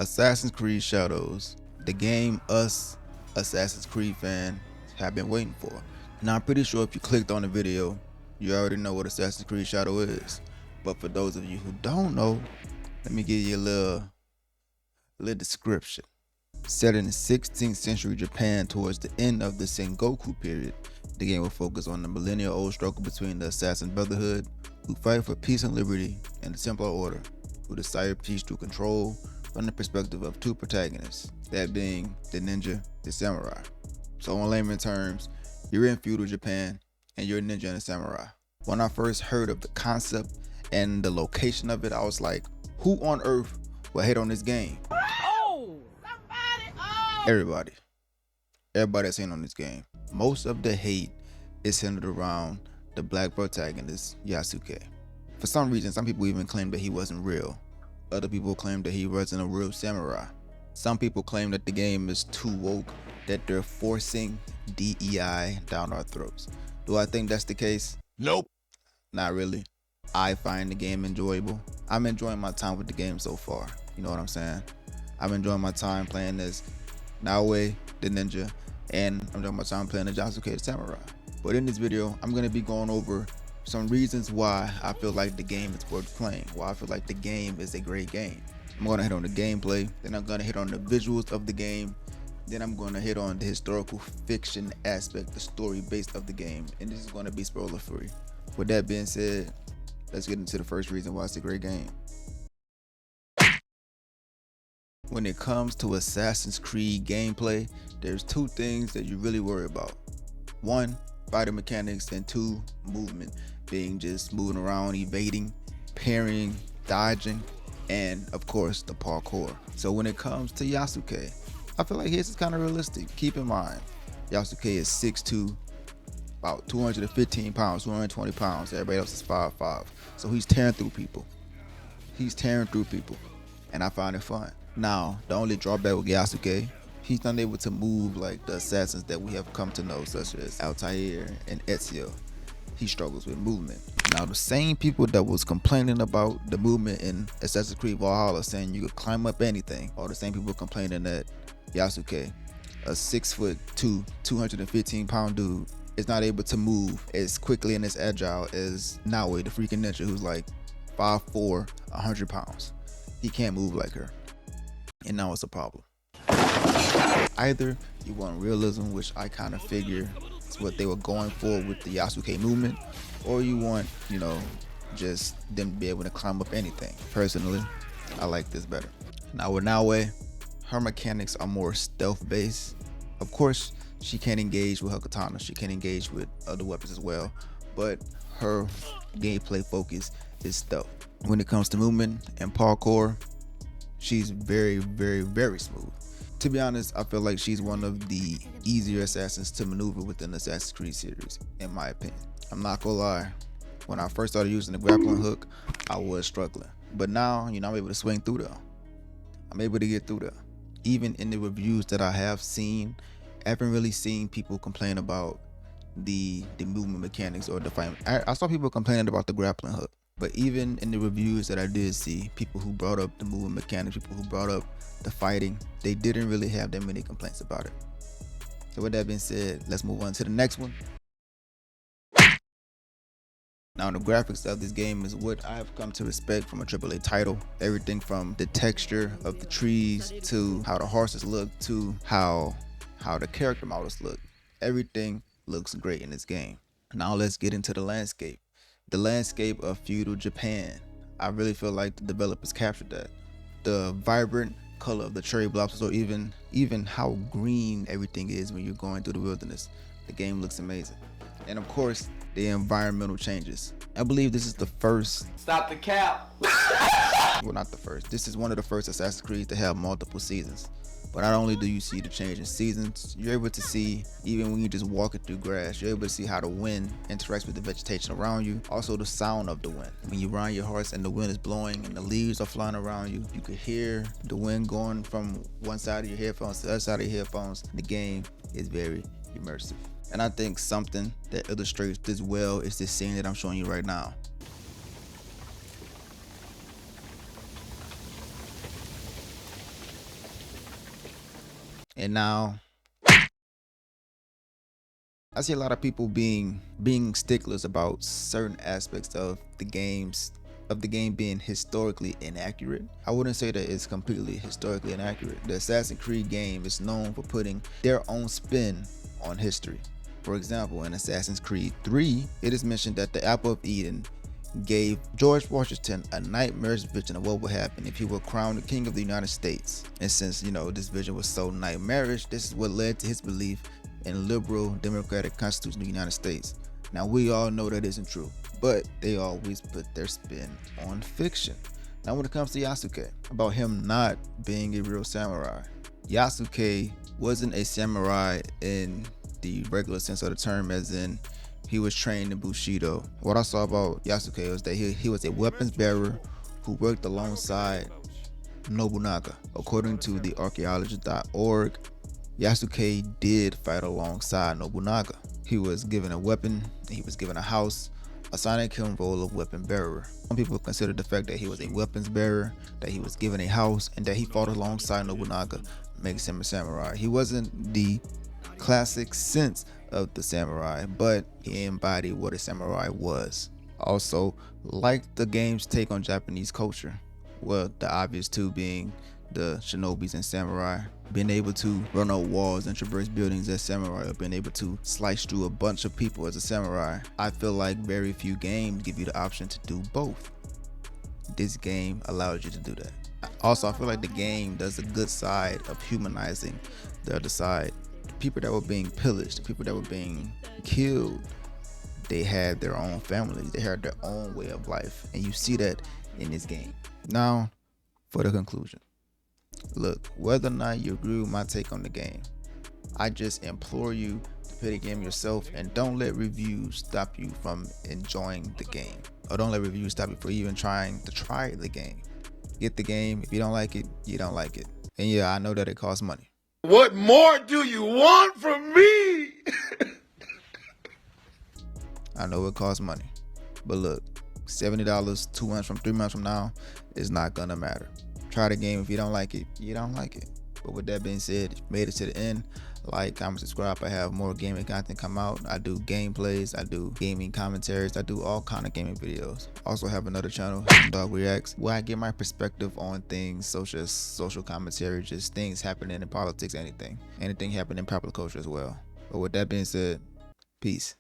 Assassin's Creed Shadows, the game us Assassin's Creed fans have been waiting for. Now I'm pretty sure if you clicked on the video, you already know what Assassin's Creed Shadow is. But for those of you who don't know, let me give you a little description. Set in the 16th century Japan towards the end of the Sengoku period, the game will focus on the millennial-old struggle between the Assassin Brotherhood, who fight for peace and liberty, and the Templar Order, who desire peace through control, from the perspective of two protagonists, that being the ninja, the samurai. So in layman terms, you're in feudal Japan, and you're a ninja and a samurai. When I first heard of the concept and the location of it, I was like, who on earth will hate on this game? Everybody that's in on this game. Most of the hate is centered around the black protagonist, Yasuke. For some reason, some people even claim that he wasn't real. Other people claim that he wasn't a real samurai. Some people claim that the game is too woke, that they're forcing DEI down our throats. Do I think that's the case? Nope. Not really. I find the game enjoyable. I'm enjoying my time with the game so far. You know what I'm saying? I'm enjoying my time playing this Naoe, the ninja, and I'm enjoying my time playing the Yasuke, the samurai. But in this video, I'm going to be going over some reasons why I feel like the game is worth playing, why I feel like the game is a great game. I'm going to hit on the gameplay, then I'm going to hit on the visuals of the game, then I'm going to hit on the historical fiction aspect, the story based of the game, and this is going to be spoiler free. With that being said, let's get into the first reason why it's a great game. When it comes to Assassin's Creed gameplay, there's two things that you really worry about. One, fighting mechanics, and two, movement, being just moving around, evading, parrying, dodging, and of course the parkour. So when it comes to Yasuke, I feel like his is kind of realistic. Keep in mind, Yasuke is 6'2", about 215 pounds, 220 pounds. Everybody else is 5'5". So he's tearing through people. And I find it fun. Now, the only drawback with Yasuke, he's not able to move like the assassins that we have come to know, such as Altair and Ezio. He struggles with movement. Now, the same people that was complaining about the movement in Assassin's Creed Valhalla, saying you could climb up anything, are the same people complaining that Yasuke, a 6'2", 215 pound dude, is not able to move as quickly and as agile as Naoe, the freaking ninja, who's like 5'4", 100 pounds. He can't move like her. And now it's a problem. Either you want realism, which I kind of figure is what they were going for with the Yasuke movement, or you want, just them to be able to climb up anything. Personally, I like this better. Now with Naoe, her mechanics are more stealth based. Of course, she can engage with her katana, she can engage with other weapons as well, but her gameplay focus is stealth. When it comes to movement and parkour, she's very, very, very smooth. To be honest, I feel like she's one of the easier assassins to maneuver within the Assassin's Creed series, in my opinion. I'm not gonna lie, when I first started using the grappling hook, I was struggling. But now, I'm able to swing through there. I'm able to get through there. Even in the reviews that I have seen, I haven't really seen people complain about the movement mechanics or the fight. I saw people complaining about the grappling hook. But even in the reviews that I did see, people who brought up the movement mechanics, people who brought up the fighting, they didn't really have that many complaints about it. So with that being said, let's move on to the next one. Now the graphics of this game is what I've come to respect from a AAA title. Everything from the texture of the trees to how the horses look to how the character models look. Everything looks great in this game. Now let's get into the landscape. The landscape of feudal Japan. I really feel like the developers captured that. The vibrant color of the cherry blossoms, or even how green everything is when you're going through the wilderness. The game looks amazing. And of course, the environmental changes. I believe this is the first... Stop the cap. Well, not the first. This is one of the first Assassin's Creed to have multiple seasons. But not only do you see the change in seasons, you're able to see, even when you're just walking through grass, you're able to see how the wind interacts with the vegetation around you. Also the sound of the wind. When you ride your horse and the wind is blowing and the leaves are flying around you, you can hear the wind going from one side of your headphones to the other side of your headphones. The game is very immersive. And I think something that illustrates this well is this scene that I'm showing you right now. And now I see a lot of people being sticklers about certain aspects of the game being historically inaccurate. I wouldn't say that it's completely historically inaccurate. The Assassin's Creed game is known for putting their own spin on history. For example, in Assassin's Creed 3, it is mentioned that the Apple of Eden gave George Washington a nightmarish vision of what would happen if he were crowned the king of the United States. And since, this vision was so nightmarish, this is what led to his belief in liberal democratic constitution of the United States. Now we all know that isn't true, but they always put their spin on fiction. Now when it comes to Yasuke, about him not being a real samurai, Yasuke wasn't a samurai in the regular sense of the term, as in he was trained in Bushido. What I saw about Yasuke was that he was a weapons bearer who worked alongside Nobunaga. According to the archaeologist.org, Yasuke did fight alongside Nobunaga. He was given a weapon, he was given a house, assigning him role of weapon bearer. Some people consider the fact that he was a weapons bearer, that he was given a house, and that he fought alongside Nobunaga makes him a samurai. He wasn't the classic sense of the samurai, but he embodied what a samurai was. Also, like the game's take on Japanese culture, well, the obvious two being the shinobis and samurai, being able to run up walls and traverse buildings as samurai, or being able to slice through a bunch of people as a samurai. I feel like very few games give you the option to do both. This game allows you to do that. Also, I feel like the game does a good side of humanizing the other side. The people that were being pillaged, the people that were being killed, they had their own families, they had their own way of life, and you see that in this game. Now, for the conclusion. Look, whether or not you agree with my take on the game, I just implore you to play the game yourself, and don't let reviews stop you from enjoying the game, or don't let reviews stop you from even trying to try the game. Get the game. If you don't like it, you don't like it. And yeah, I know that it costs money. What more do you want from me? I know it costs money, but look, $70 2 months from 3 months from now is not gonna matter. Try the game. If you don't like it, you don't like it. But with that being said, if you made it to the end, like, comment, subscribe. I have more gaming content come out. I do gameplays, I do gaming commentaries, I do all kind of gaming videos. Also have another channel, Dog Reacts, where I get my perspective on things such as social commentary, just things happening in politics, anything happening in popular culture as well. But with that being said, peace.